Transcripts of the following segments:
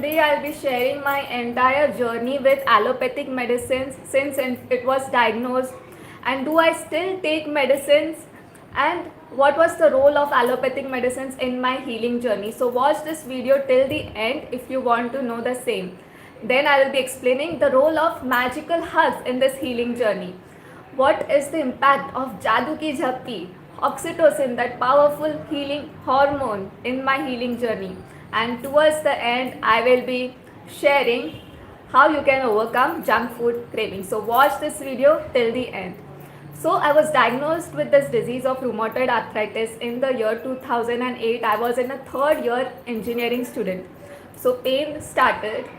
today I'll be sharing my entire journey with allopathic medicines since it was diagnosed, and do I still take medicines, and what was the role of allopathic medicines in my healing journey. So watch this video till the end if you want to know the same. Then I will be explaining the role of magical hugs in this healing journey. What is the impact of Jadoo Ki Jhapki, oxytocin, that powerful healing hormone, in my healing journey. And towards the end, I will be sharing how you can overcome junk food cravings. So watch this video till the end. So I was diagnosed with this disease of rheumatoid arthritis in the year 2008. I was in a third year engineering student. So pain started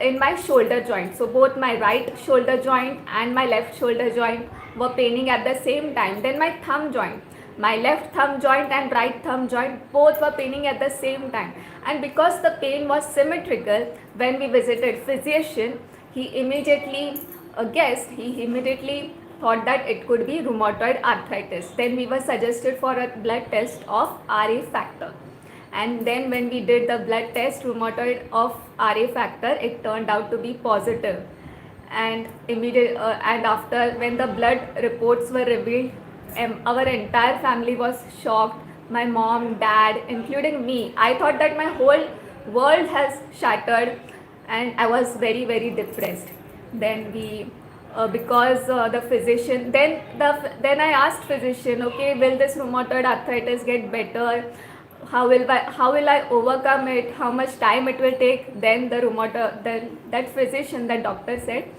in my shoulder joint. So both my right shoulder joint and my left shoulder joint were paining at the same time. Then my thumb joint, my left thumb joint and right thumb joint, both were paining at the same time. And because the pain was symmetrical, when we visited physician, he immediately thought that it could be rheumatoid arthritis. Then we were suggested for a blood test of RA factor. And then when we did the blood test rheumatoid of RA factor, it turned out to be positive. And after when the blood reports were revealed, our entire family was shocked. My mom, dad, including me. I thought that my whole world has shattered, and I was very, very depressed. Then the physician, then I asked physician, okay, will this rheumatoid arthritis get better? How will I overcome it? How much time it will take? Then that physician, that doctor said,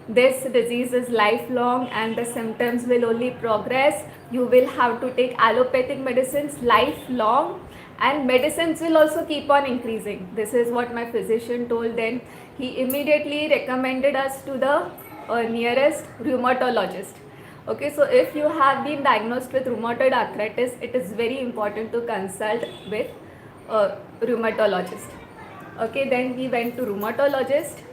this disease is lifelong and the symptoms will only progress. You will have to take allopathic medicines lifelong, and medicines will also keep on increasing. This is what my physician told. Then he immediately recommended us to the nearest rheumatologist. Okay, so if you have been diagnosed with rheumatoid arthritis, it is very important to consult with a rheumatologist. Okay, then we went to rheumatologist,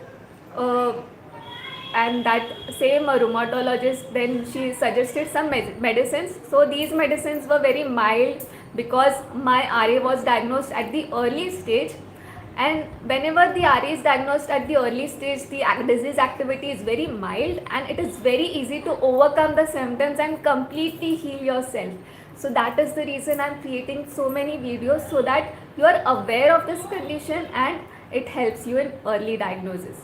and that same rheumatologist, then she suggested some medicines. So these medicines were very mild because my RA was diagnosed at the early stage. And whenever the RA is diagnosed at the early stage, the disease activity is very mild and it is very easy to overcome the symptoms and completely heal yourself. So that is the reason I am creating so many videos, so that you are aware of this condition and it helps you in early diagnosis.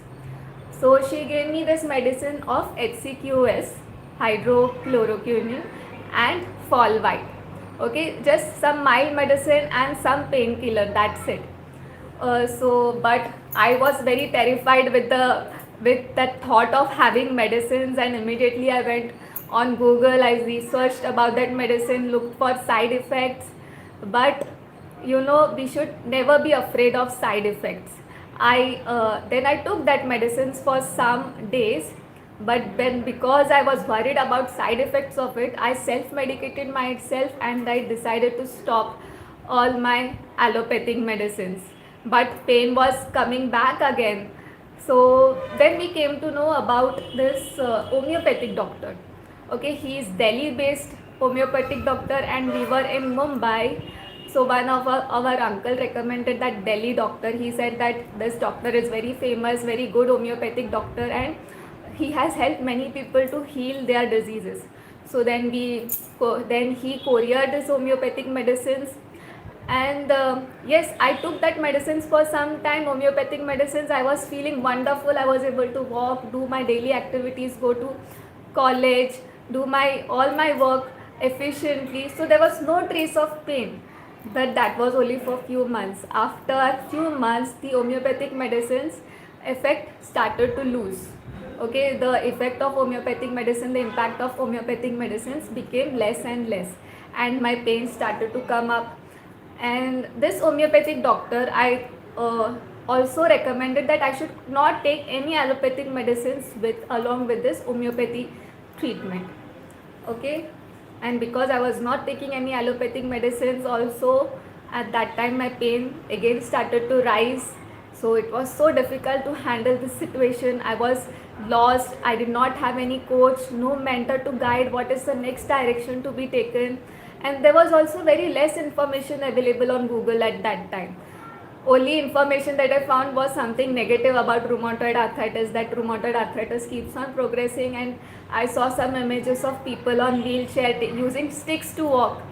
So she gave me this medicine of HCQS, hydrochloroquine, and fall white. Okay, just some mild medicine and some painkiller, that's it. But I was very terrified with that thought of having medicines, and immediately I went on Google, I researched about that medicine, looked for side effects. But we should never be afraid of side effects. Then I took that medicines for some days, but because I was worried about side effects of it, I self-medicated myself and I decided to stop all my allopathic medicines. But pain was coming back again. So then we came to know about this homeopathic doctor. Okay, he is Delhi based homeopathic doctor and we were in Mumbai. So one of our uncle recommended that Delhi doctor. He said that this doctor is very famous, very good homeopathic doctor, and he has helped many people to heal their diseases. So then he couriered this homeopathic medicines. And yes, I took that medicines for some time, homeopathic medicines. I was feeling wonderful. I was able to walk, do my daily activities, go to college, do all my work efficiently. So there was no trace of pain. But that was only for few months. After a few months, the homeopathic medicines effect started to lose. Okay, the effect of homeopathic medicine, the impact of homeopathic medicines became less and less, and my pain started to come up. And this homeopathic doctor, I also recommended that I should not take any allopathic medicines along with this homeopathy treatment. Okay, and because I was not taking any allopathic medicines also, at that time my pain again started to rise. So it was so difficult to handle this situation. I was lost. I did not have any coach, no mentor to guide what is the next direction to be taken. And there was also very less information available on Google at that time. only information that I found was something negative about rheumatoid arthritis, that rheumatoid arthritis keeps on progressing, and I saw some images of people on wheelchair using sticks to walk,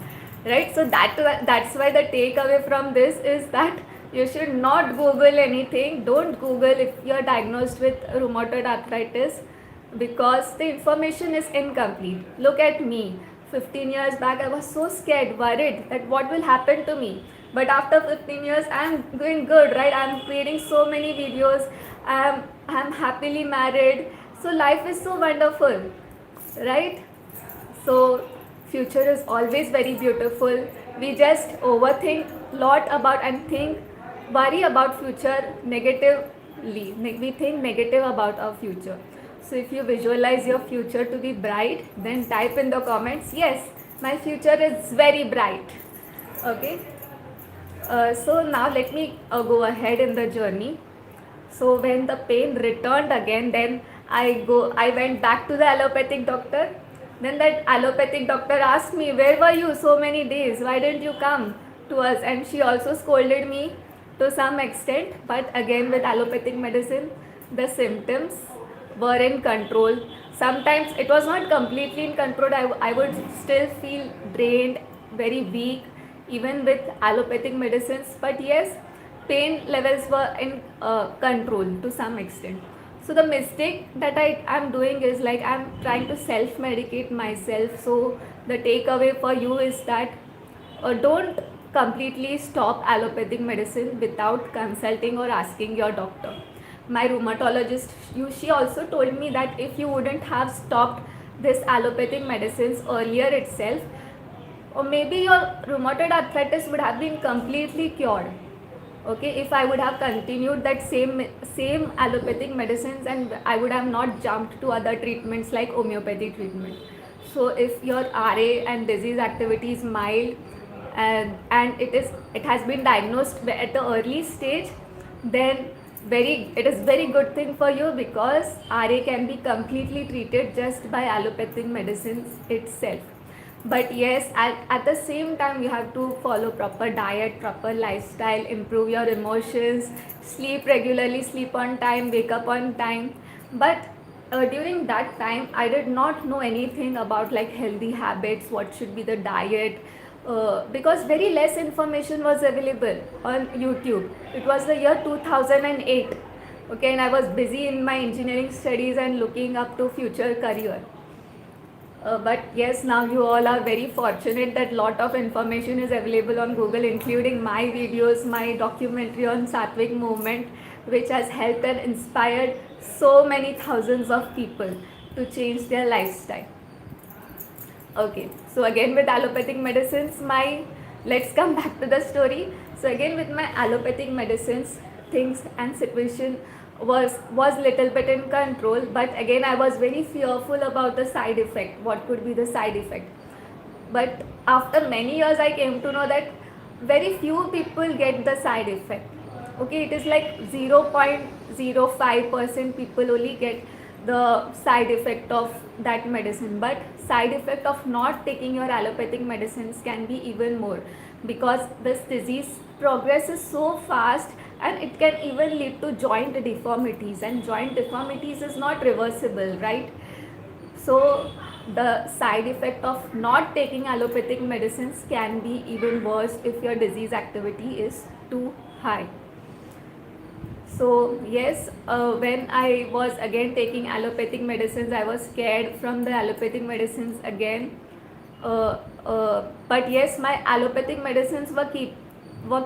right? So that's why the takeaway from this is that you should not Google anything. Don't Google if you're diagnosed with rheumatoid arthritis, because the information is incomplete. Look at me. 15 years back, I was so scared, worried that what will happen to me. But after 15 years, I'm doing good, right? I'm creating so many videos. I'm happily married. So life is so wonderful, right? So future is always very beautiful. We just overthink lot about and worry about future negatively. We think negative about our future. So if you visualize your future to be bright, then type in the comments, yes, my future is very bright. Okay. So now let me go ahead in the journey. So when the pain returned again, then I went back to the allopathic doctor. Then that allopathic doctor asked me, where were you so many days? Why didn't you come to us? And she also scolded me to some extent. But again, with allopathic medicine, the symptoms were in control. Sometimes it was not completely in control. I would still feel drained, very weak, even with allopathic medicines. But yes, pain levels were in control to some extent. So the mistake that I am doing is like I'm trying to self-medicate myself. So the takeaway for you is that don't completely stop allopathic medicine without consulting or asking your doctor. My rheumatologist, she also told me that if you wouldn't have stopped this allopathic medicines earlier itself, or maybe your rheumatoid arthritis would have been completely cured. Okay, if I would have continued that same allopathic medicines, and I would have not jumped to other treatments like homeopathy treatment. So if your RA and disease activity is mild, and it has been diagnosed at the early stage, then it is very good thing for you, because RA can be completely treated just by allopathic medicines itself. But yes, at the same time, you have to follow proper diet, proper lifestyle, improve your emotions, sleep regularly, sleep on time, wake up on time. But during that time, I did not know anything about like healthy habits, what should be the diet, because very less information was available on YouTube. It was the year 2008. Okay, and I was busy in my engineering studies and looking up to future career. But yes, now you all are very fortunate that lot of information is available on Google, including my videos, my documentary on Satvic movement, which has helped and inspired so many thousands of people to change their lifestyle. Okay, so again with allopathic medicines, let's come back to the story. So again with my allopathic medicines, things and situation was little bit in control, but again I was very fearful about the side effect, what could be the side effect. But after many years I came to know that very few people get the side effect. Okay, it is like 0.05% people only get the side effect of that medicine, but side effect of not taking your allopathic medicines can be even more, because this disease progresses so fast and it can even lead to joint deformities, and joint deformities is not reversible, right? So the side effect of not taking allopathic medicines can be even worse if your disease activity is too high. So yes, when I was again taking allopathic medicines, I was scared from the allopathic medicines again. But yes, my allopathic medicines were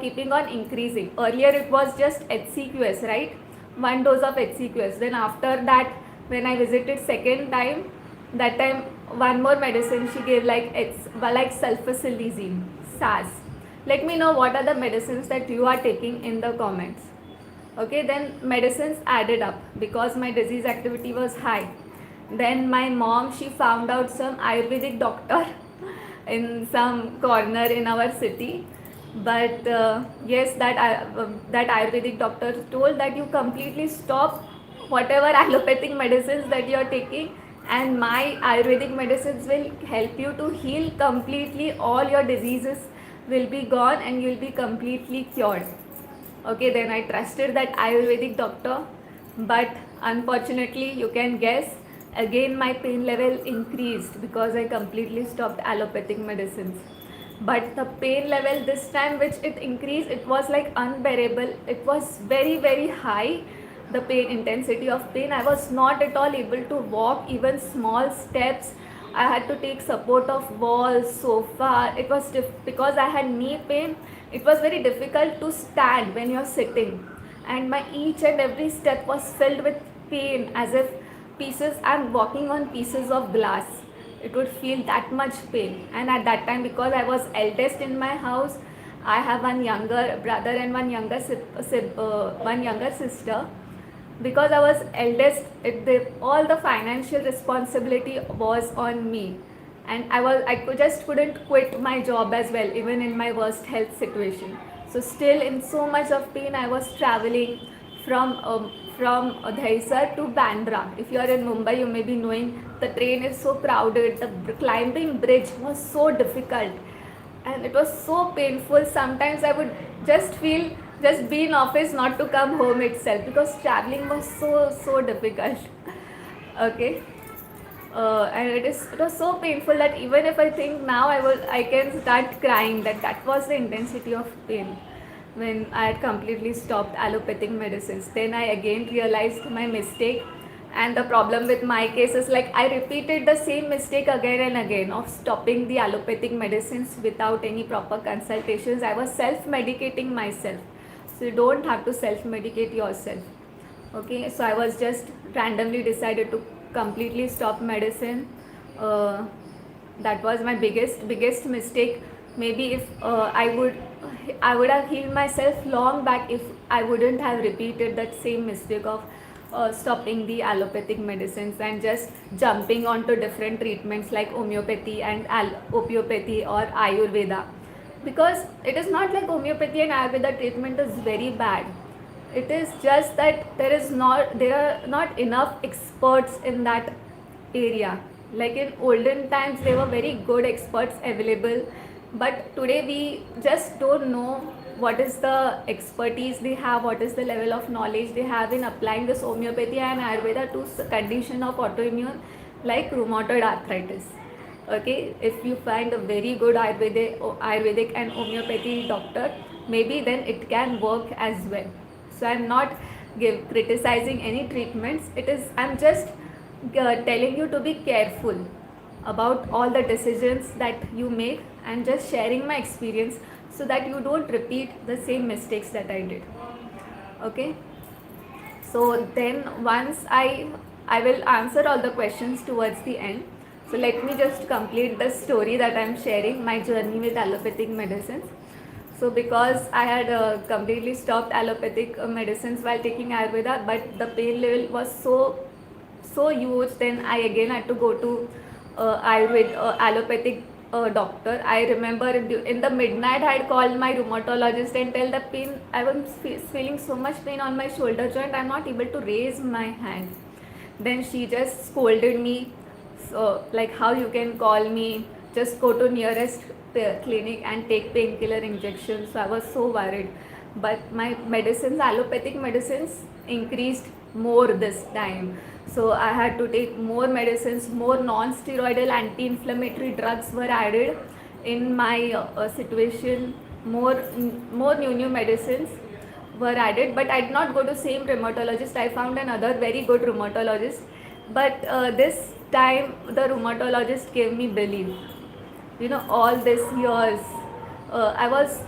keeping on increasing. Earlier it was just HCQS, right? 1 dose of HCQS. Then after that, when I visited second time, that time one more medicine she gave, like sulfasalazine, SAS. Let me know what are the medicines that you are taking in the comments. Okay, then medicines added up because my disease activity was high. Then my mom, she found out some Ayurvedic doctor in some corner in our city. But yes, that Ayurvedic doctor told that you completely stop whatever allopathic medicines that you are taking, and my Ayurvedic medicines will help you to heal completely. All your diseases will be gone and you will be completely cured. Okay, then I trusted that Ayurvedic doctor, but unfortunately, you can guess, again my pain level increased because I completely stopped allopathic medicines. But the pain level this time, which it increased, it was like unbearable. It was very, very high. The pain intensity of pain, I was not at all able to walk even small steps. I had to take support of walls, sofa. It was because I had knee pain. It was very difficult to stand when you're sitting, and my each and every step was filled with pain, as if I'm walking on pieces of glass. It would feel that much pain. And at that time, because I was eldest in my house, I have one younger brother and one younger sister. Because I was eldest, all the financial responsibility was on me, and just couldn't quit my job as well, even in my worst health situation. So still in so much of pain, I was traveling from Dahisar to Bandra. If you are in Mumbai, you may be knowing the train is so crowded. The climbing bridge was so difficult, and it was so painful. Sometimes I would just be in office, not to come home itself, because traveling was so difficult. Okay. And it was so painful that even if I think now, I can start crying. That was the intensity of pain when I had completely stopped allopathic medicines. Then I again realized my mistake, and the problem with my case is, like, I repeated the same mistake again and again of stopping the allopathic medicines without any proper consultations. I was self-medicating myself. So you don't have to self-medicate yourself. Okay, so I was just randomly decided to completely stop medicine. That was my biggest mistake. Maybe if I would have healed myself long back if I wouldn't have repeated that same mistake of stopping the allopathic medicines and just jumping onto different treatments like homeopathy and osteopathy or Ayurveda. Because it is not like homeopathy and Ayurveda treatment is very bad. It is just that there are not enough experts in that area. Like in olden times, there were very good experts available, but today we just don't know what is the expertise they have, what is the level of knowledge they have in applying this homeopathy and Ayurveda to condition of autoimmune like rheumatoid arthritis. Okay, if you find a very good Ayurvedic and homeopathy doctor, maybe then it can work as well. So I'm not criticizing any treatments. I'm just telling you to be careful about all the decisions that you make, and just sharing my experience so that you don't repeat the same mistakes that I did. Okay. So then once I will answer all the questions towards the end. So let me just complete the story that I am sharing, my journey with allopathic medicines. So because I had completely stopped allopathic medicines while taking Ayurveda, but the pain level was so huge, then I again had to go to allopathic doctor. I remember in the midnight I had called my rheumatologist and tell the pain. I was feeling so much pain on my shoulder joint. I'm not able to raise my hand. Then she just scolded me. So, like, how you can call me? Just go to nearest clinic and take painkiller injections. So I was so worried. But my medicines, allopathic medicines, increased more this time. So I had to take more medicines, more non-steroidal anti-inflammatory drugs were added in my situation. More new medicines were added, but I did not go to same rheumatologist. I found another very good rheumatologist, but this time the rheumatologist gave me belief. All these years, I was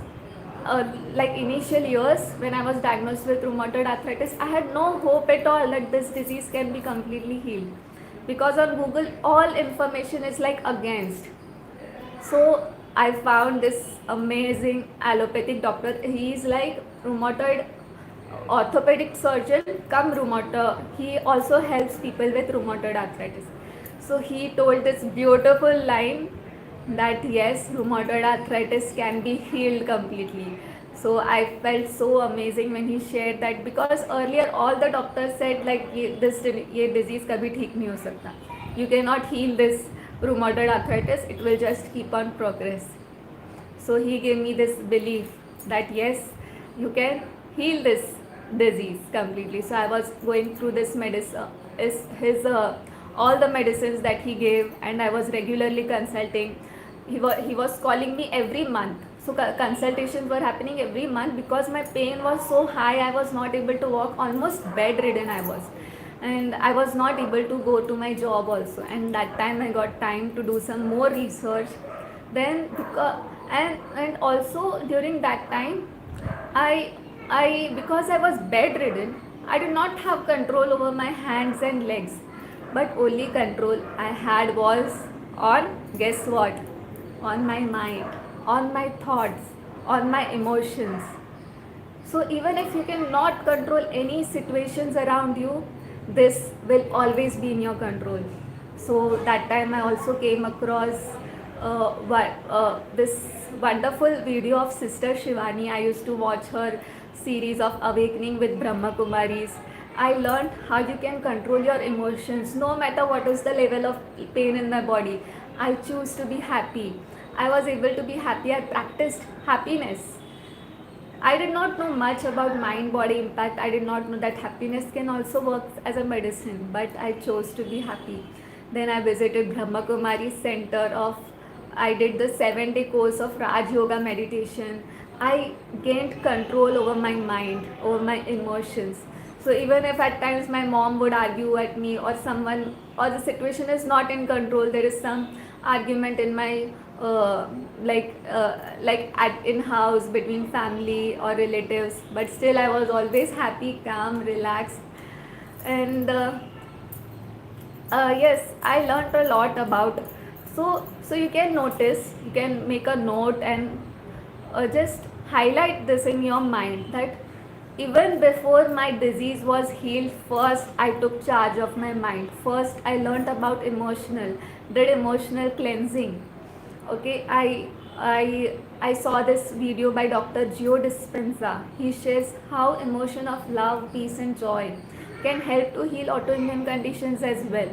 like initial years when I was diagnosed with rheumatoid arthritis, I had no hope at all that this disease can be completely healed, because on Google all information is like against. So I found this amazing allopathic doctor. He is like rheumatoid orthopedic surgeon come rheumatoid. He also helps people with rheumatoid arthritis. So he told this beautiful line that yes, rheumatoid arthritis can be healed completely. So I felt so amazing when he shared that, because earlier all the doctors said like this disease kabhi theek nahi ho sakta. You cannot heal this rheumatoid arthritis, it will just keep on progress. So he gave me this belief that yes, you can heal this disease completely. So I was going through this medicine, is his all the medicines that he gave, and I was regularly consulting. He was calling me every month. So consultations were happening every month because my pain was so high. I was not able to walk, almost bedridden I was, and I was not able to go to my job also. And that time I got time to do some more research. Then and also during that time, because I was bedridden, I did not have control over my hands and legs, but only control I had was on, guess what, on my mind, on my thoughts, on my emotions. So even if you cannot control any situations around you, this will always be in your control. So that time I also came across this wonderful video of Sister Shivani. I used to watch her series of Awakening with Brahma Kumaris. I learned how you can control your emotions no matter what is the level of pain in my body. I choose to be happy. I was able to be happy. I practiced happiness. I did not know much about mind body impact. I did not know that happiness can also work as a medicine, but I chose to be happy. Then I visited Brahma Kumari Center of, I did the 7-day course of Raj Yoga meditation. I gained control over my mind, over my emotions. So even if at times my mom would argue at me, or someone, or the situation is not in control, there is some argument in my like at in house between family or relatives, but still I was always happy, calm, relaxed. And yes, I learned a lot about. So you can notice, you can make a note and just highlight this in your mind, that even before my disease was healed, first I took charge of my mind. First I learned about emotional, did emotional cleansing. Okay, I saw this video by Dr. Joe Dispenza. He shares how emotion of love, peace and joy can help to heal autoimmune conditions as well.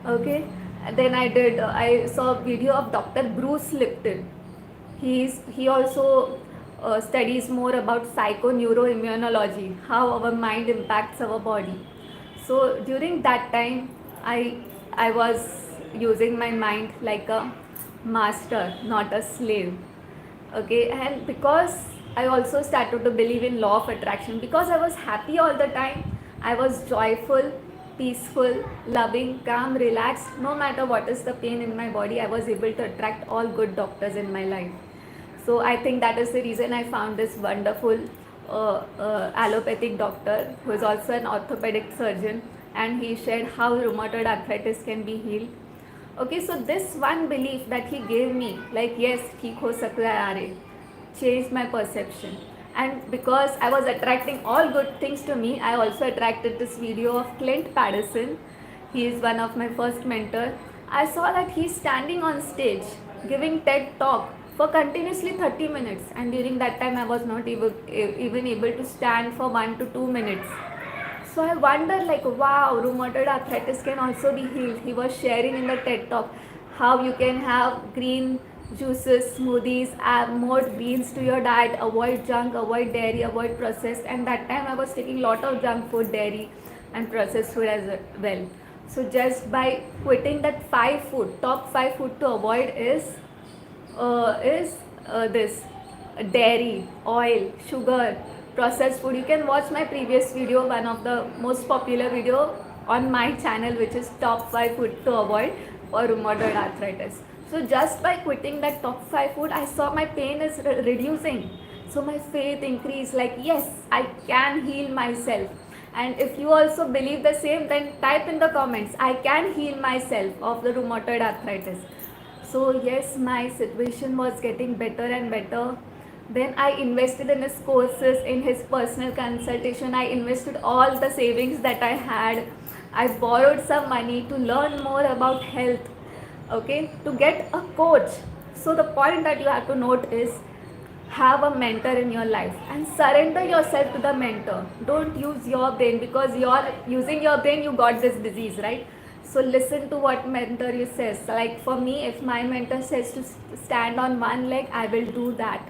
Okay, then I saw a video of Dr. Bruce Lipton. He also studies more about psychoneuroimmunology, how our mind impacts our body. So during that time, I was using my mind like a master, not a slave. Okay, and because I also started to believe in law of attraction, because I was happy all the time, I was joyful, peaceful, loving, calm, relaxed. No matter what is the pain in my body, I was able to attract all good doctors in my life. So I think that is the reason I found this wonderful allopathic doctor who is also an orthopedic surgeon, and he shared how rheumatoid arthritis can be healed. Okay, so this one belief that he gave me, like yes, theek ho sakta hai yaar, changed my perception. And because I was attracting all good things to me, I also attracted this video of Clint Patterson. He is one of my first mentors. I saw that he's standing on stage giving TED talk for continuously 30 minutes, and during that time I was not even able to stand for 1 to 2 minutes. So I wonder, like, wow, rheumatoid arthritis can also be healed. He was sharing in the TED talk how you can have green juices, smoothies, add more beans to your diet, avoid junk, avoid dairy, avoid processed. And that time I was taking lot of junk food, dairy and processed food as well. So just by quitting that 5 food, top 5 food to avoid is this dairy, oil, sugar, processed food. You can watch my previous video, one of the most popular video on my channel, which is top 5 food to avoid for rheumatoid arthritis. So just by quitting that top 5 food, I saw my pain is reducing. So my faith increased, like yes, I can heal myself. And if you also believe the same, then type in the comments, I can heal myself of the rheumatoid arthritis. So yes, my situation was getting better and better. Then I invested in his courses, in his personal consultation. I invested all the savings that I had. I borrowed some money to learn more about health, okay, to get a coach. So the point that you have to note is, have a mentor in your life and surrender yourself to the mentor. Don't use your brain, because you're using your brain, you got this disease, right? So listen to what mentor you says. Like for me, if my mentor says to stand on one leg, I will do that.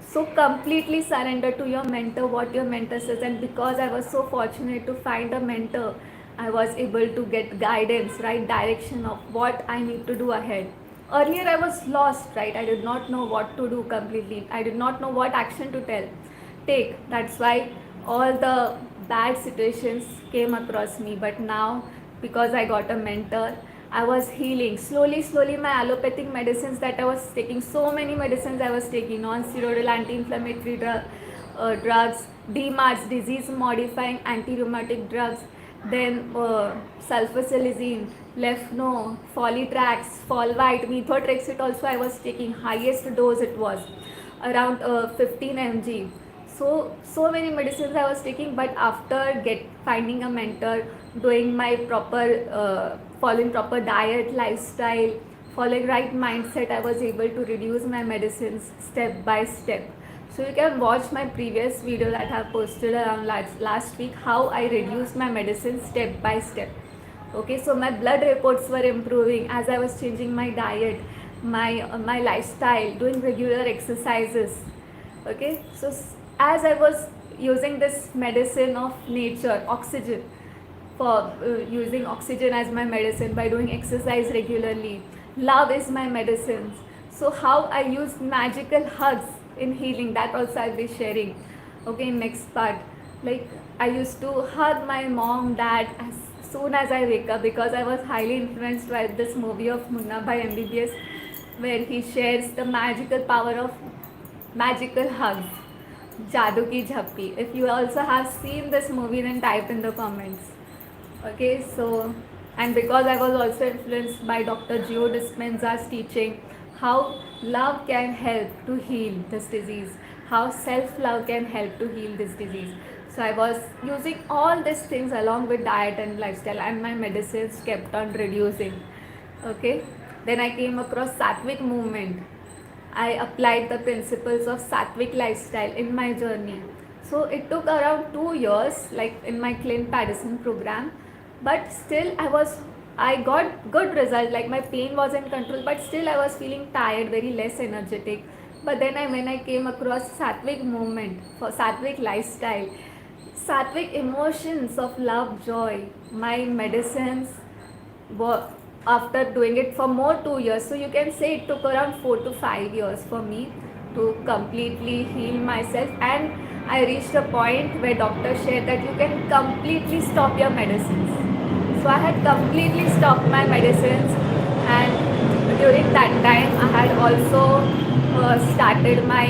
So completely surrender to your mentor, what your mentor says. And because I was so fortunate to find a mentor, I was able to get guidance, right, direction of what I need to do ahead. Earlier I was lost, right? I did not know what to do completely. I did not know what action to take. That's why all the bad situations came across me. But now, because I got a mentor, I was healing slowly. My allopathic medicines that I was taking, so many medicines I was taking, non-steroidal anti-inflammatory drugs, DMARDs, disease modifying anti-rheumatic drugs, then sulfasalazine, Lefno, Folitrax, Folvite, methotrexate also I was taking. Highest dose it was around 15 mg. So many medicines I was taking. But after finding a mentor, doing my following proper diet, lifestyle, following right mindset, I was able to reduce my medicines step by step. So you can watch my previous video that I have posted around last week, how I reduced my medicines step by step. Okay, so my blood reports were improving as I was changing my diet, my lifestyle, doing regular exercises. Okay, so as I was using this medicine of nature, oxygen, for using oxygen as my medicine by doing exercise regularly, love is my medicine. So how I use magical hugs in healing, that also I'll be sharing, okay, in next part. Like, I used to hug my mom, dad as soon as I wake up, because I was highly influenced by this movie of Munna by MBBS, where he shares the magical power of magical hugs, Jadoo Ki Jhappi. If you also have seen this movie, then type in the comments. Okay, so, and because I was also influenced by Dr. Joe Dispenza's teaching, how love can help to heal this disease, how self-love can help to heal this disease. So I was using all these things along with diet and lifestyle, and my medicines kept on reducing. Okay, then I came across Satvic movement. I applied the principles of Satvic lifestyle in my journey. So it took around 2 years, like in my Clin Paddison program, but still I got good result. Like, my pain was in control, but still I was feeling tired, very less energetic. But then when I came across Satvic movement for Satvic lifestyle, Satvic emotions of love, joy, my medicines were, after doing it for more 2 years, so you can say it took around 4 to 5 years for me to completely heal myself. And I reached a point where doctors shared that you can completely stop your medicines. So I had completely stopped my medicines, and during that time I had also started my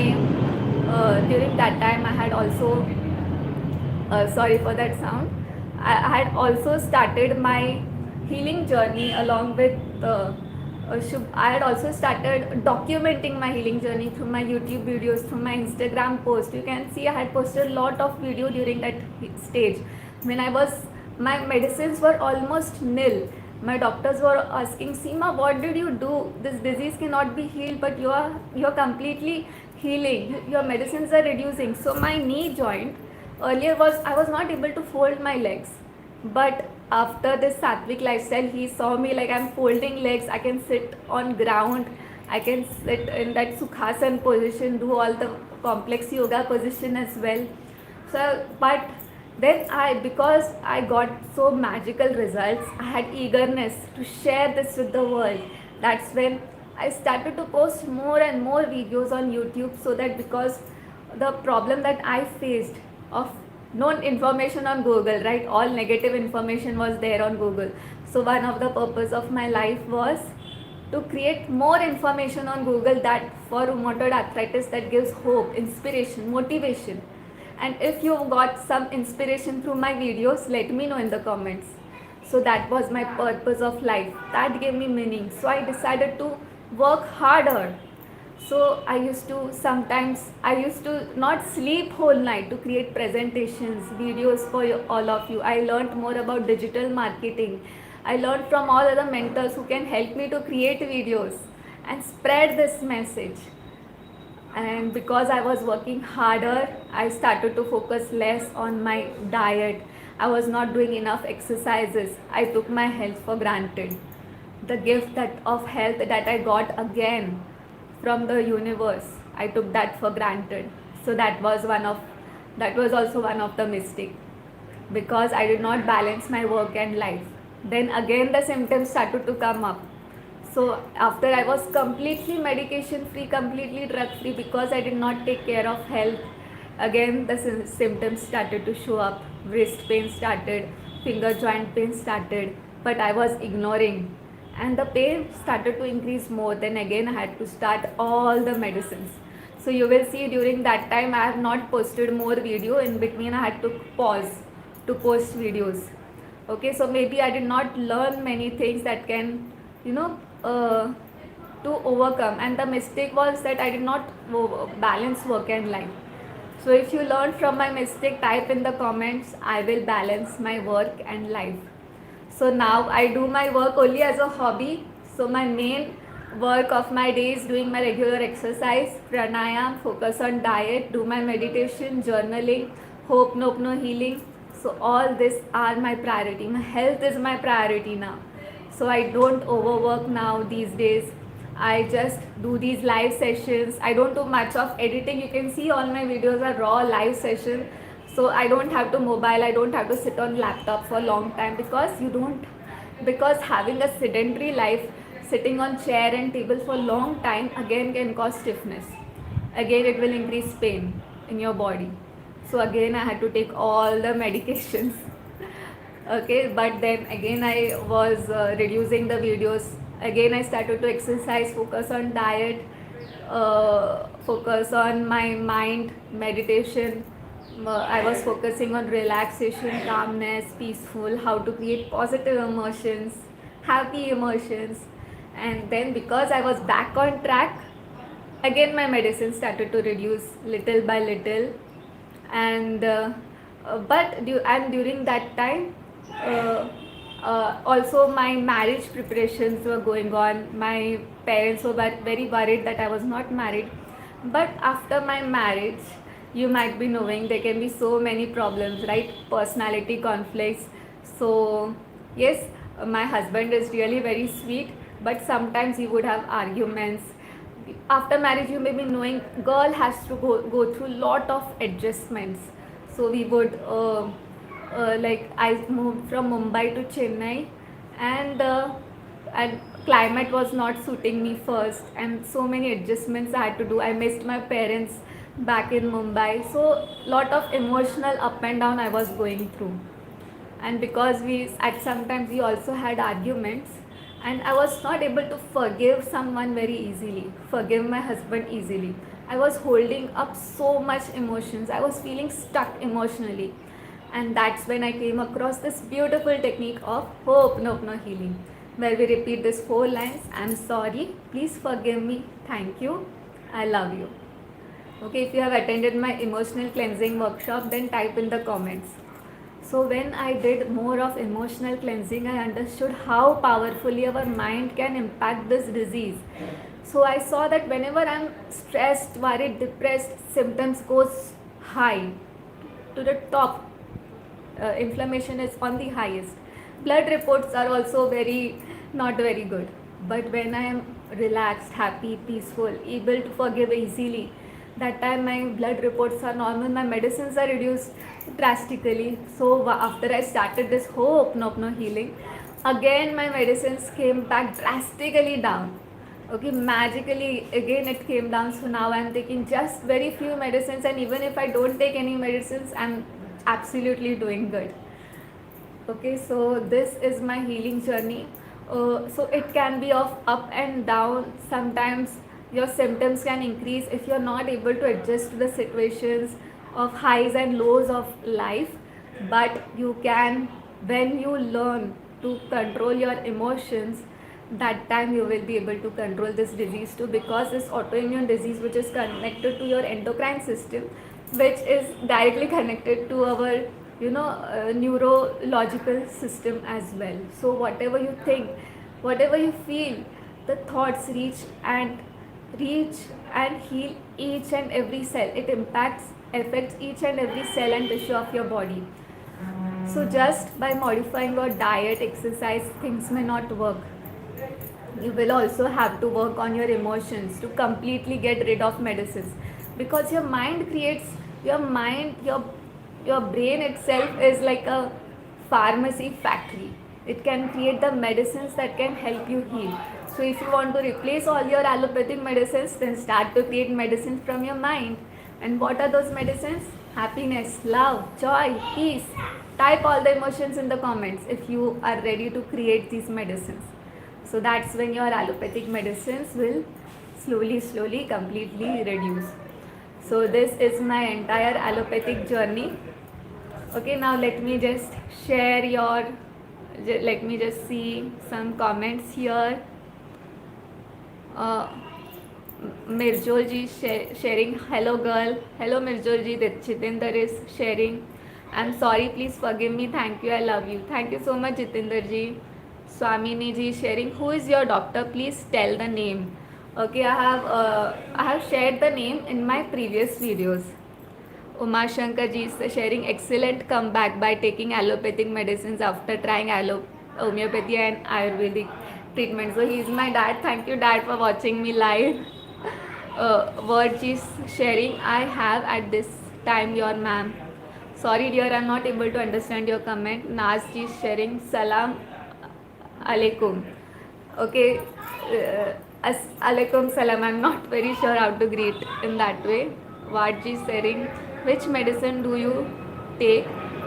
during that time I had also sorry for that sound. I had also started my healing journey along with I had also started documenting my healing journey through my YouTube videos, through my Instagram post. You can see I had posted a lot of video during that stage when my medicines were almost nil. My doctors were asking, Seema, what did you do? This disease cannot be healed, but you're completely healing. Your medicines are reducing. So my knee joint earlier I was not able to fold my legs, but after this Satvic lifestyle, he saw me like I'm folding legs. I can sit on ground. I can sit in that Sukhasan position, do all the complex yoga position as well. So, but then because I got so magical results, I had eagerness to share this with the world. That's when I started to post more and more videos on YouTube, so that, because the problem that I faced of no information on Google, right? All negative information was there on Google. So one of the purpose of my life was to create more information on Google that for rheumatoid arthritis, that gives hope, inspiration, motivation. And if you got some inspiration through my videos, let me know in the comments. So that was my purpose of life. That gave me meaning. So I decided to work harder. So I used to not sleep whole night to create presentations, videos for all of you. I learned more about digital marketing. I learned from all other mentors who can help me to create videos and spread this message. And because I was working harder, I started to focus less on my diet. I was not doing enough exercises. I took my health for granted. The gift of health that I got again from the universe, I took that for granted. So that was also one of the mistake, because I did not balance my work and life. Then again the symptoms started to come up. So after I was completely medication free, completely drug free, because I did not take care of health, again the symptoms started to show up. Wrist pain started, finger joint pain started, but I was ignoring, and the pain started to increase more. Then again I had to start all the medicines. So you will see during that time I have not posted more video. In between I had to pause to post videos. Okay, so maybe I did not learn many things that can, you know, to overcome. And the mistake was that I did not balance work and life. So if you learn from my mistake, type in the comments. I will balance my work and life. So now I do my work only as a hobby. So my main work of my day is doing my regular exercise, pranayam, focus on diet, do my meditation, journaling, hope no healing. So all this are my priority. My health is my priority now. So I don't overwork now these days. I just do these live sessions. I don't do much of editing. You can see all my videos are raw live sessions. So I don't have to mobile. I don't have to sit on laptop for a long time, because having a sedentary life, sitting on chair and table for long time again can cause stiffness. Again it will increase pain in your body. So again I had to take all the medications. Okay, but then again I was reducing the videos. Again I started to exercise, focus on diet, focus on my mind, meditation. I was focusing on relaxation, calmness, peaceful, how to create positive emotions, happy emotions. And then because I was back on track, again my medicine started to reduce little by little. And during that time, also my marriage preparations were going on. My parents were very worried that I was not married. But after my marriage, you might be knowing there can be so many problems, right? Personality conflicts. So yes, my husband is really very sweet, but sometimes he would have arguments. After marriage, you may be knowing, girl has to go through lot of adjustments. So we would like I moved from Mumbai to Chennai, and climate was not suiting me first, and so many adjustments I had to do. I missed my parents back in Mumbai, so lot of emotional up and down I was going through. And because sometimes we also had arguments, and I was not able to forgive someone very easily, forgive my husband easily. I was holding up so much emotions. I was feeling stuck emotionally. And that's when I came across this beautiful technique of hope no healing, where we repeat this 4 lines. I'm sorry, please forgive me, thank you, I love you. Okay, if you have attended my emotional cleansing workshop, then type in the comments. So when I did more of emotional cleansing, I understood how powerfully our mind can impact this disease. So I saw that whenever I'm stressed, worried, depressed, symptoms goes high to the top. Inflammation is on the highest. Blood reports are also not very good. But when I am relaxed, happy, peaceful, able to forgive easily, that time my blood reports are normal, my medicines are reduced drastically. So after I started this hope no healing, again my medicines came back drastically down. Okay, magically again it came down. So now I'm taking just very few medicines, and even if I don't take any medicines, I'm absolutely doing good. Okay, so this is my healing journey. So it can be of up and down. Sometimes your symptoms can increase if you're not able to adjust to the situations of highs and lows of life. But you can, when you learn to control your emotions, that time you will be able to control this disease too, because this autoimmune disease, which is connected to your endocrine system, which is directly connected to our neurological system as well. So whatever you think, whatever you feel, the thoughts reach and heal each and every cell. It affects each and every cell and tissue of your body. So just by modifying your diet, exercise, things may not work. You will also have to work on your emotions to completely get rid of medicines, because your mind creates your brain itself is like a pharmacy factory. It can create the medicines that can help you heal. So if you want to replace all your allopathic medicines, then start to create medicines from your mind. And what are those medicines? Happiness, love, joy, peace. Type all the emotions in the comments if you are ready to create these medicines. So that's when your allopathic medicines will slowly completely reduce. So this is my entire allopathic journey. Okay, now let me just share your, let me just see some comments here. Mirjol ji sharing, hello girl, hello Mirjol ji. Jitinder is sharing, I'm sorry, please forgive me, thank you, I love you. Thank you so much Jitinder ji. Swamini ji sharing, who is your doctor, please tell the name. Okay, I have shared the name in my previous videos. Umashankar ji is sharing, excellent comeback by taking allopathic medicines after trying homeopathy and ayurvedic treatment. So he is my dad. Thank you dad for watching me live. Word is sharing, I have at this time your ma'am. Sorry dear, I'm not able to understand your comment. Naz ji is sharing, salam alaikum. Okay, alaikum salam. I'm not very sure how to greet in that way. Ward ji is sharing, which medicine do you take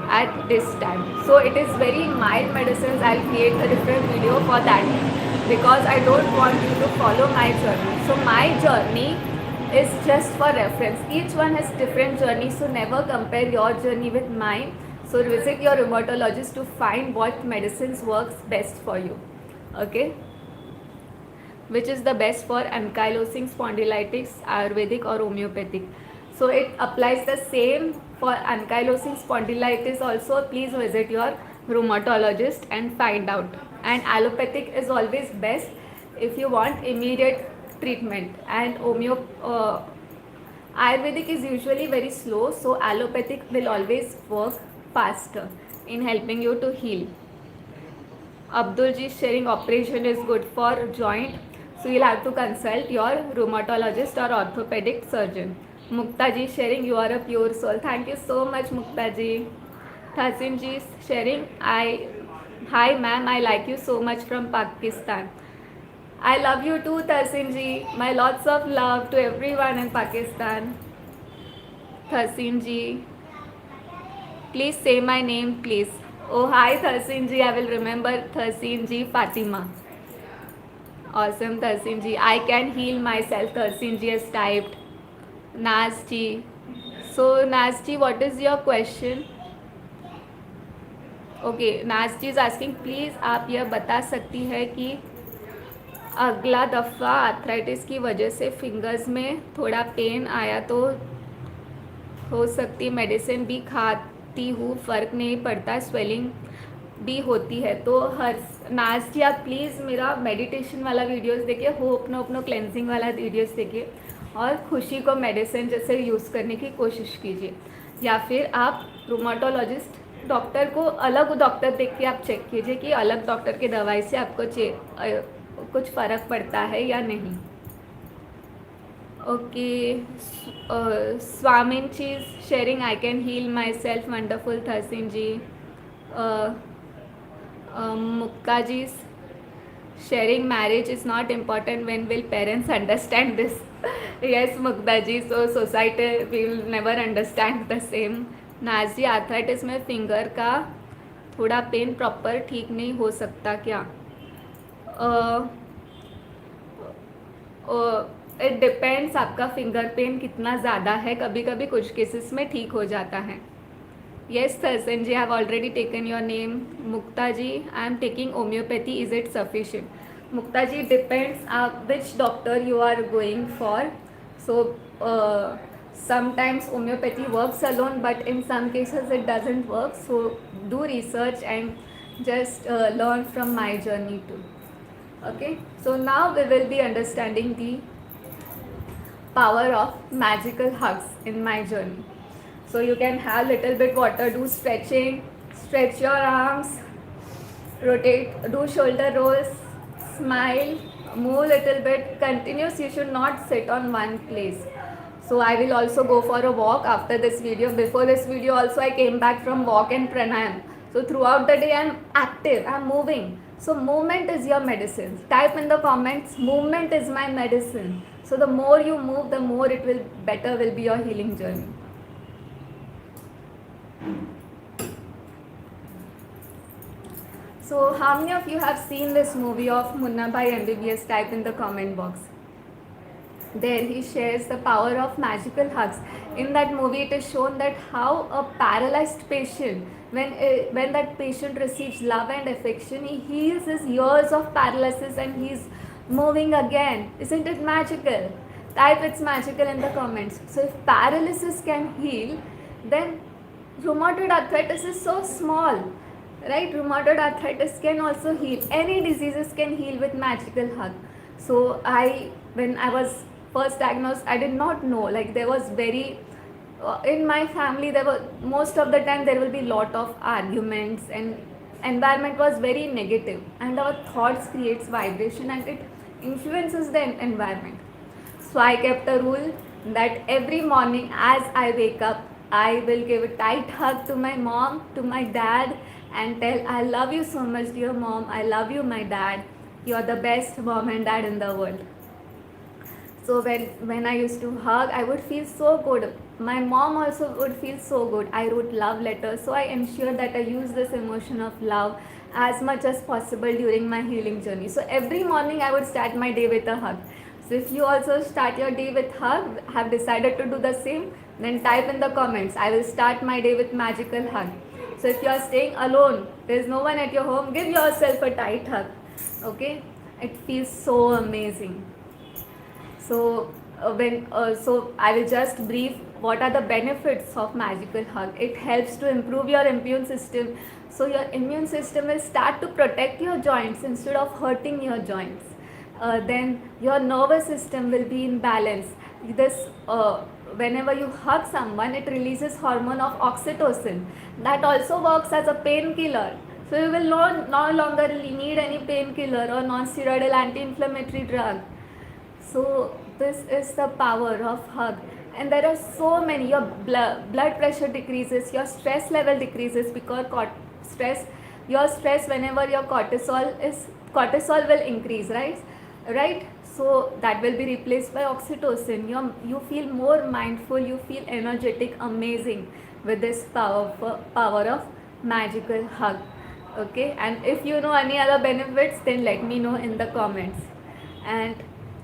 at this time? So it is very mild medicines. I'll create a different video for that, because I don't want you to follow my journey. So my journey is just for reference. Each one has different journeys, so never compare your journey with mine. So visit your rheumatologist to find what medicines works best for you. Okay, which is the best for ankylosing spondylitis, ayurvedic or homeopathic. So it applies the same for ankylosing spondylitis also. Please visit your rheumatologist and find out. And allopathic is always best if you want immediate treatment, and ayurvedic is usually very slow, so allopathic will always work faster in helping you to heal. Abdul ji sharing, operation is good for joint, so you'll have to consult your rheumatologist or orthopedic surgeon. Mukta ji sharing, you are a pure soul. Thank you so much Mukta ji. Thasin ji sharing, hi ma'am, I like you so much from Pakistan. I love you too Thasin ji. My lots of love to everyone in Pakistan. Thasin ji, please say my name please. Oh hi Thasin ji, I will remember. Thasin ji Fatima. Awesome Thasin ji. I can heal myself, Thasin ji has typed. Naz ji. So Naz ji, what is your question? Okay, Naz ji is asking, please आप यह बता सकती है कि अगला दफ़ा arthritis की वजह से फिंगर्स में थोड़ा पेन आया तो हो सकती, मेडिसिन भी खाती हूँ फ़र्क नहीं पड़ता, स्वेलिंग भी होती है तो हर। नाज जी आप प्लीज़ मेरा मेडिटेशन वाला वीडियोस देखिए, होपनो क्लेंजिंग वाला वीडियोस देखिए, और खुशी को मेडिसिन जैसे यूज़ करने की कोशिश कीजिए, या फिर आप रूमाटोलॉजिस्ट डॉक्टर को अलग डॉक्टर देख के आप चेक कीजिए कि अलग डॉक्टर की दवाई से आपको कुछ फ़र्क पड़ता है या नहीं. Okay, Swamin ji is sharing, I can heal myself. Wonderful, Thasin ji. Mukta ji is sharing, marriage is not important. When will parents understand this? Yes, Mukta ji. So society will never understand the same. नाज जी, arthritis में finger का थोड़ा pen proper ठीक नहीं हो सकता क्या? It depends आपका फिंगर पेन कितना ज़्यादा है. कभी कभी कुछ केसेस में ठीक हो जाता है. Yes Tharsan ji, I have already taken your name. Mukta ji, I am taking homeopathy, is it sufficient? Mukta ji, depends आप which doctor you are going for. So sometimes homeopathy works alone, but in some cases it doesn't work. So do research and just learn from my journey too. Okay, so now we will be understanding the power of magical hugs in my journey. So you can have little bit water, do stretching, stretch your arms, rotate, do shoulder rolls, smile, move little bit, continuous, you should not sit on one place. So I will also go for a walk after this video. Before this video also I came back from walk and pranayam. So throughout the day I'm active, I'm moving. So movement is your medicine. Type in the comments, movement is my medicine. So the more you move, the more it will better will be your healing journey. So how many of you have seen this movie of Munna Bhai MBBS? Type in the comment box. There he shares the power of magical hugs. In that movie it is shown that how a paralyzed patient, when that patient receives love and affection, he heals his years of paralysis and he's moving again. Isn't it magical? Type it's magical in the comments. So if paralysis can heal, then rheumatoid arthritis is so small, right? Rheumatoid arthritis can also heal. Any diseases can heal with magical hug. So when I was first diagnosed, I did not know, like there was very in my family there were most of the time there will be lot of arguments and environment was very negative, and our thoughts creates vibration and it influences the environment. So I kept a rule that every morning as I wake up, I will give a tight hug to my mom, to my dad, and tell, I love you so much dear mom, I love you my dad, you're the best mom and dad in the world. So when I used to hug, I would feel so good. My mom also would feel so good. I wrote love letters. So I ensured that I use this emotion of love as much as possible during my healing journey. So every morning I would start my day with a hug. So if you also start your day with hug, have decided to do the same, then type in the comments, I will start my day with magical hug. So if you are staying alone, there is no one at your home, give yourself a tight hug. Okay? It feels so amazing. So so I will just brief what are the benefits of magical hug. It helps to improve your immune system. So your immune system will start to protect your joints instead of hurting your joints. Then your nervous system will be in balance. Whenever you hug someone, it releases hormone of oxytocin. That also works as a painkiller. So you will no longer need any painkiller or non-steroidal anti-inflammatory drug. So this is the power of hug, and there are so many. Your blood pressure decreases, your stress level decreases because your stress whenever your cortisol will increase, right? So that will be replaced by oxytocin. You feel more mindful, you feel energetic, amazing with this power of magical hug. Okay, and if you know any other benefits, then let me know in the comments. And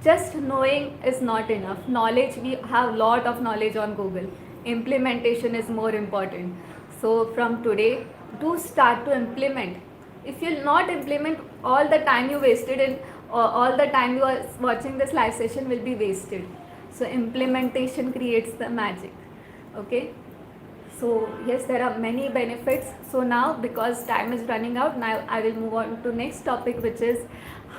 just knowing is not enough. Knowledge, we have lot of knowledge on Google. Implementation is more important. So from today, do start to implement. If you'll not implement, all the time you wasted in all the time you are watching this live session will be wasted. So implementation creates the magic. Okay. So yes, there are many benefits. So now because time is running out, now I will move on to next topic, which is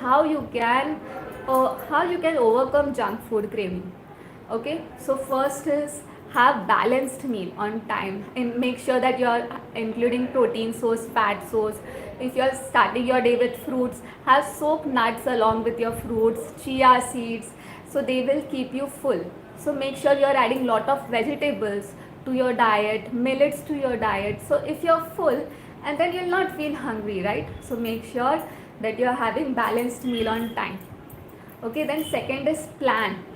how you can overcome junk food craving. Okay, so first is have balanced meal on time and make sure that you are including protein source, fat source. If you are starting your day with fruits, have soaked nuts along with your fruits, chia seeds, so they will keep you full. So make sure you are adding lot of vegetables to your diet, millets to your diet. So if you're full, and then you'll not feel hungry, right? So make sure that you're having balanced meal on time. Okay, then second is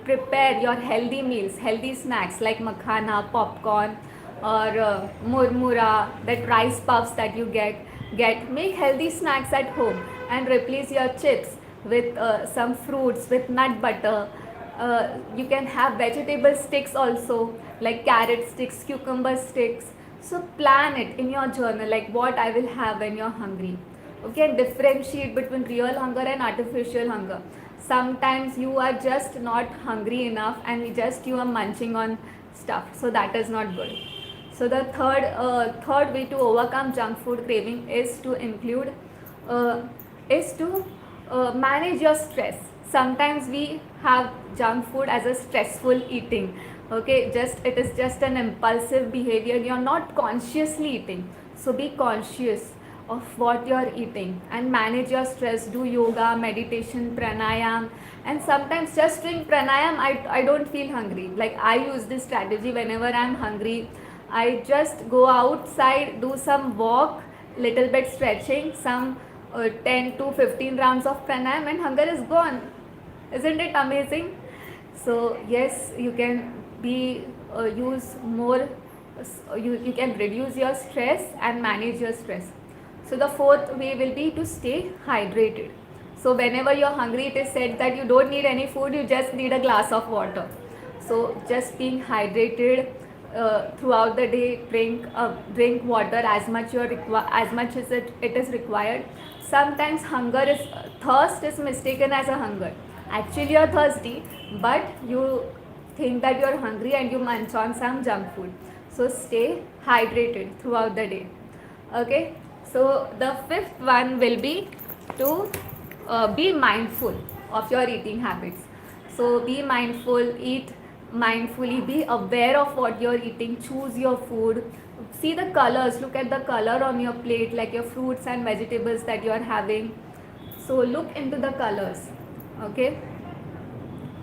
prepare your healthy meals, healthy snacks like makhana, popcorn or murmura, that rice puffs that you get. Make healthy snacks at home and replace your chips with some fruits, with nut butter. You can have vegetable sticks also, like carrot sticks, cucumber sticks. So plan it in your journal, like what I will have when you're hungry. Okay, and differentiate between real hunger and artificial hunger. Sometimes you are just not hungry enough and you are munching on stuff, so that is not good. So the third way to overcome junk food craving is to manage your stress. Sometimes we have junk food as a stressful eating. Okay, it is just an impulsive behavior. You are not consciously eating. So be conscious of what you're eating and manage your stress. Do yoga, meditation, pranayam, and sometimes just doing pranayam, I don't feel hungry. Like I use this strategy whenever I'm hungry. I just go outside, do some walk, little bit stretching, some 10 to 15 rounds of pranayam, and hunger is gone. Isn't it amazing? So yes, you can be use more. You can reduce your stress and manage your stress. So the fourth way will be to stay hydrated. So whenever you're hungry, it is said that you don't need any food, you just need a glass of water. So just being hydrated throughout the day, drink water as much as much as it is required. Sometimes thirst is mistaken as a hunger. Actually you're thirsty, but you think that you're hungry and you munch on some junk food. So stay hydrated throughout the day. Okay, so the fifth one will be to be mindful of your eating habits. So be mindful, eat mindfully, be aware of what you're eating, choose your food, see the colors, look at the color on your plate, like your fruits and vegetables that you're having. So look into the colors, okay?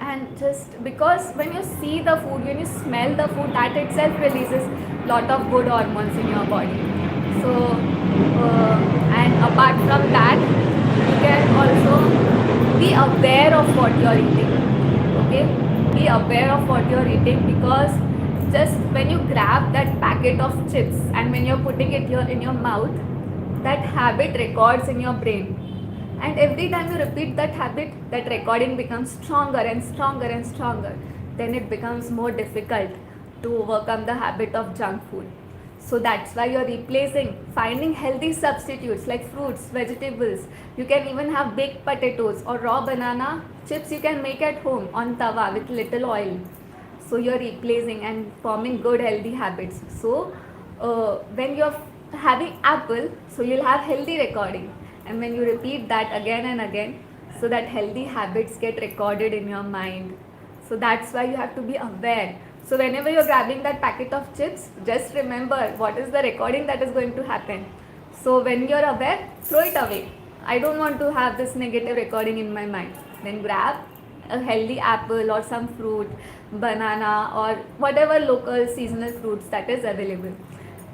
And just because when you see the food, when you smell the food, that itself releases lot of good hormones in your body. So and apart from that, you can also be aware of what you're eating. Okay, be aware of what you're eating, because just when you grab that packet of chips and when you're putting it here in your mouth, that habit records in your brain. And every time you repeat that habit, that recording becomes stronger and stronger and stronger. Then it becomes more difficult to overcome the habit of junk food. So that's why you're finding healthy substitutes like fruits, vegetables. You can even have baked potatoes or raw banana chips you can make at home on tawa with little oil. So you're replacing and forming good healthy habits. So when you're having apple, so you'll have healthy recording. And when you repeat that again and again, so that healthy habits get recorded in your mind. So that's why you have to be aware. So whenever you're grabbing that packet of chips, just remember what is the recording that is going to happen. So when you're aware, throw it away. I don't want to have this negative recording in my mind. Then grab a healthy apple or some fruit, banana or whatever local seasonal fruits that is available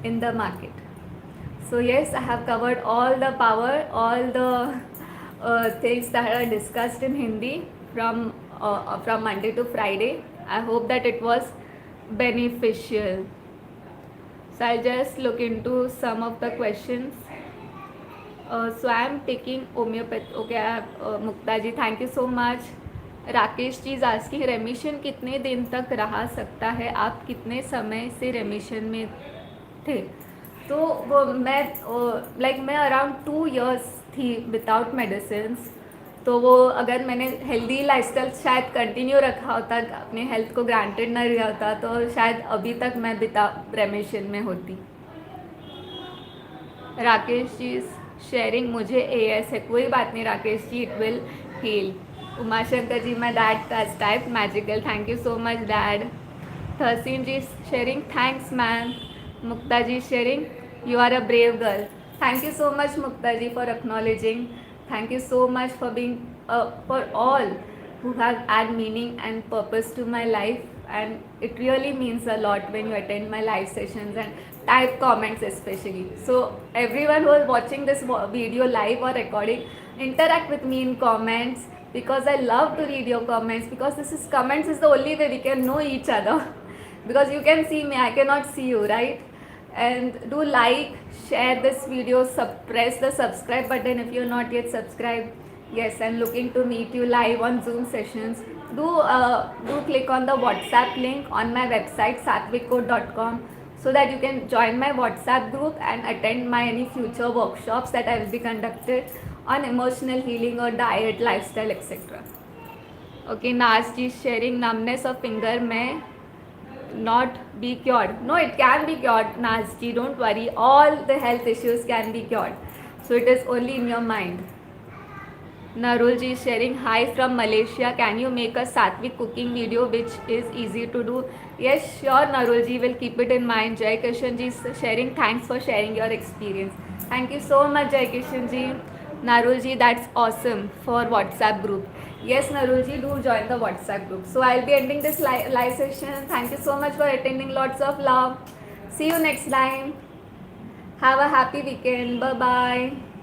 in the market. So yes, I have covered all the power, all the things that are discussed in Hindi from Monday to Friday. I hope that it was beneficial. So I'll just look into some of the questions. So I am taking homeopathy. Okay, Mukta ji, thank you so much. Rakesh ji is asking, remission कितने दिन तक रहा सकता है? आप कितने समय से रेमिशन में थे? तो वो मैं अराउंड 2 years थी विदाउट मेडिसिन्स. तो वो अगर मैंने हेल्दी लाइफस्टाइल शायद कंटिन्यू रखा होता, अपने हेल्थ को ग्रांटेड न लिया होता, तो शायद अभी तक मैं रेमिशन में होती. राकेश जी शेयरिंग, मुझे एएस है. कोई बात नहीं Rakesh ji, it will heal. Umashankar ji, my dad has typed magical. Thank you so much dad. Tharsin ji sharing, thanks man. Mukta ji sharing, you are a brave girl. Thank you so much Mukta ji for acknowledging. Thank you so much for being for all who have add meaning and purpose to my life, and it really means a lot when you attend my live sessions and type comments especially. So everyone who is watching this video live or recording, interact with me in comments, because I love to read your comments, because comments is the only way we can know each other. Because you can see me, I cannot see you, right? And do like, share this video, press the subscribe button if you're not yet subscribed. Yes, I'm looking to meet you live on Zoom sessions. Do click on the WhatsApp link on my website satvicco.com, so that you can join my WhatsApp group and attend my any future workshops that I will be conducted on emotional healing or diet, lifestyle, etc. Okay, Naz ji sharing, numbness of finger may not be cured. No, it can be cured, Naz ji, don't worry. All the health issues can be cured. So it is only in your mind. Narul ji sharing, hi from Malaysia. Can you make a Satvic cooking video which is easy to do? Yes, sure Narul ji, will keep it in mind. Jai Kishan ji sharing, thanks for sharing your experience. Thank you so much, Jai Kishan ji. Narulji, that's awesome for WhatsApp group. Yes, Narulji, do join the WhatsApp group. So I'll be ending this live session. Thank you so much for attending. Lots of love. See you next time. Have a happy weekend. Bye bye.